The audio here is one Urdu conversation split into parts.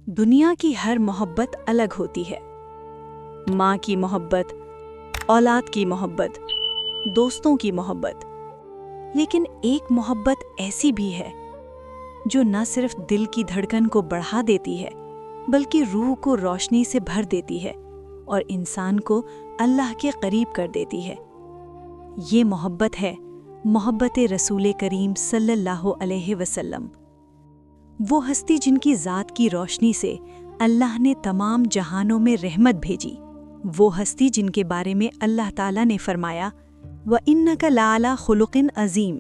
دنیا کی ہر محبت الگ ہوتی ہے۔ ماں کی محبت، اولاد کی محبت، دوستوں کی محبت، لیکن ایک محبت ایسی بھی ہے جو نہ صرف دل کی دھڑکن کو بڑھا دیتی ہے بلکہ روح کو روشنی سے بھر دیتی ہے اور انسان کو اللہ کے قریب کر دیتی ہے۔ یہ محبت ہے محبت رسول کریم صلی اللہ علیہ وسلم، وہ ہستی جن کی ذات کی روشنی سے اللہ نے تمام جہانوں میں رحمت بھیجی، وہ ہستی جن کے بارے میں اللہ تعالیٰ نے فرمایا وَإِنَّكَ لَعَلَىٰ خُلُقٍ عَظِيمٍ،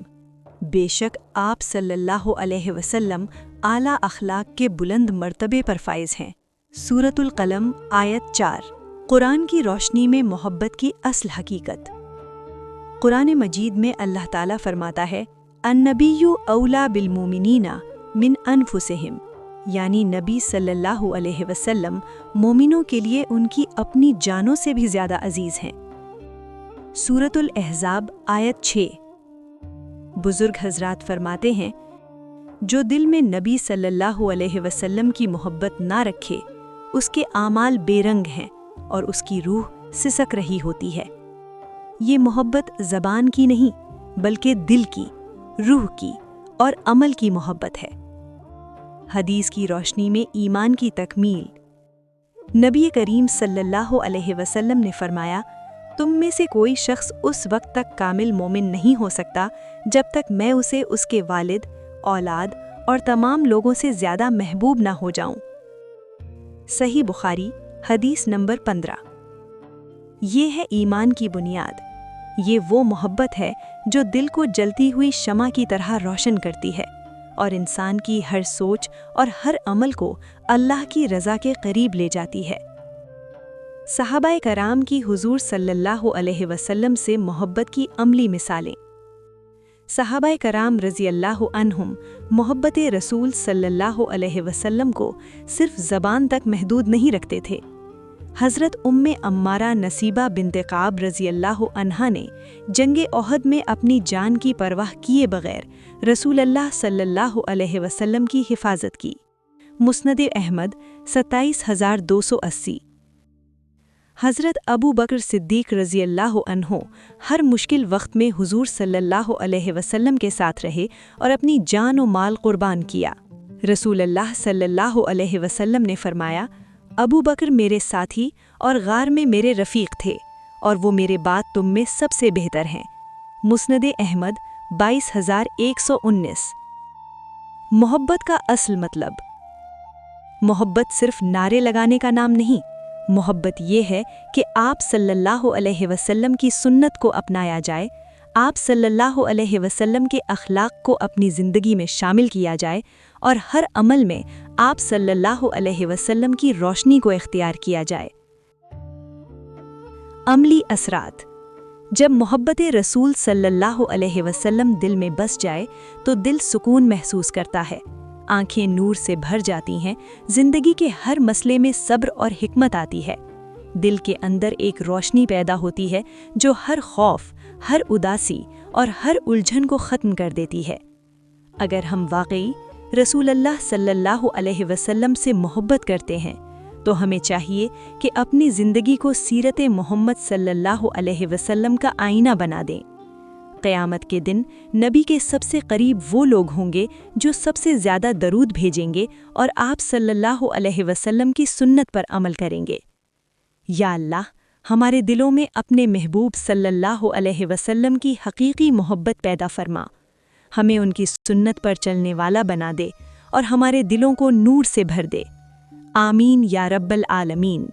بے شک آپ صلی اللہ علیہ وسلم اعلیٰ اخلاق کے بلند مرتبے پر فائز ہیں۔ سورۃ القلم آیت 4۔ قرآن کی روشنی میں محبت کی اصل حقیقت۔ قرآن مجید میں اللہ تعالیٰ فرماتا ہے النبی اولیٰ بالمؤمنین من انفسہم، یعنی نبی صلی اللہ علیہ وسلم مومنوں کے لیے ان کی اپنی جانوں سے بھی زیادہ عزیز ہیں۔ سورۃ الاحزاب آیت 6۔ بزرگ حضرات فرماتے ہیں جو دل میں نبی صلی اللہ علیہ وسلم کی محبت نہ رکھے اس کے اعمال بے رنگ ہیں اور اس کی روح سسک رہی ہوتی ہے۔ یہ محبت زبان کی نہیں بلکہ دل کی، روح کی اور عمل کی محبت ہے۔ حدیث کی روشنی میں ایمان کی تکمیل۔ نبی کریم صلی اللہ علیہ وسلم نے فرمایا تم میں سے کوئی شخص اس وقت تک کامل مومن نہیں ہو سکتا جب تک میں اسے اس کے والد، اولاد اور تمام لوگوں سے زیادہ محبوب نہ ہو جاؤں۔ صحیح بخاری حدیث نمبر 15۔ یہ ہے ایمان کی بنیاد، یہ وہ محبت ہے جو دل کو جلتی ہوئی شمع کی طرح روشن کرتی ہے اور انسان کی ہر سوچ اور ہر عمل کو اللہ کی رضا کے قریب لے جاتی ہے۔ صحابہ کرام کی حضور صلی اللہ علیہ وسلم سے محبت کی عملی مثالیں۔ صحابہ کرام رضی اللہ عنہم محبت رسول صلی اللہ علیہ وسلم کو صرف زبان تک محدود نہیں رکھتے تھے۔ حضرت ام عمارہ نصیبہ بنت کعب رضی اللہ عنہا نے جنگ احد میں اپنی جان کی پرواہ کیے بغیر رسول اللہ صلی اللہ علیہ وسلم کی حفاظت کی۔ مسند احمد 27280۔ حضرت ابو بکر صدیق رضی اللہ عنہ ہر مشکل وقت میں حضور صلی اللہ علیہ وسلم کے ساتھ رہے اور اپنی جان و مال قربان کیا۔ رسول اللہ صلی اللہ علیہ وسلم نے فرمایا ابو بکر میرے ساتھی اور غار میں میرے رفیق تھے اور وہ میرے بعد تم میں سب سے بہتر ہیں۔ مسند احمد 22119۔ محبت کا اصل مطلب۔ محبت صرف نعرے لگانے کا نام نہیں، محبت یہ ہے کہ آپ صلی اللہ علیہ وسلم کی سنت کو اپنایا جائے، آپ صلی اللہ علیہ وسلم کے اخلاق کو اپنی زندگی میں شامل کیا جائے اور ہر عمل میں آپ صلی اللہ علیہ وسلم کی روشنی کو اختیار کیا جائے۔ عملی اثرات۔ جب محبت رسول صلی اللہ علیہ وسلم دل میں بس جائے تو دل سکون محسوس کرتا ہے، آنکھیں نور سے بھر جاتی ہیں، زندگی کے ہر مسئلے میں صبر اور حکمت آتی ہے، دل کے اندر ایک روشنی پیدا ہوتی ہے جو ہر خوف، ہر اداسی اور ہر الجھن کو ختم کر دیتی ہے۔ اگر ہم واقعی رسول اللہ صلی اللہ علیہ وسلم سے محبت کرتے ہیں تو ہمیں چاہیے کہ اپنی زندگی کو سیرت محمد صلی اللہ علیہ وسلم کا آئینہ بنا دیں۔ قیامت کے دن نبی کے سب سے قریب وہ لوگ ہوں گے جو سب سے زیادہ درود بھیجیں گے اور آپ صلی اللہ علیہ وسلم کی سنت پر عمل کریں گے۔ یا اللہ، ہمارے دلوں میں اپنے محبوب صلی اللہ علیہ وسلم کی حقیقی محبت پیدا فرما، ہمیں ان کی سنت پر چلنے والا بنا دے اور ہمارے دلوں کو نور سے بھر دے۔ آمین یا رب العالمین۔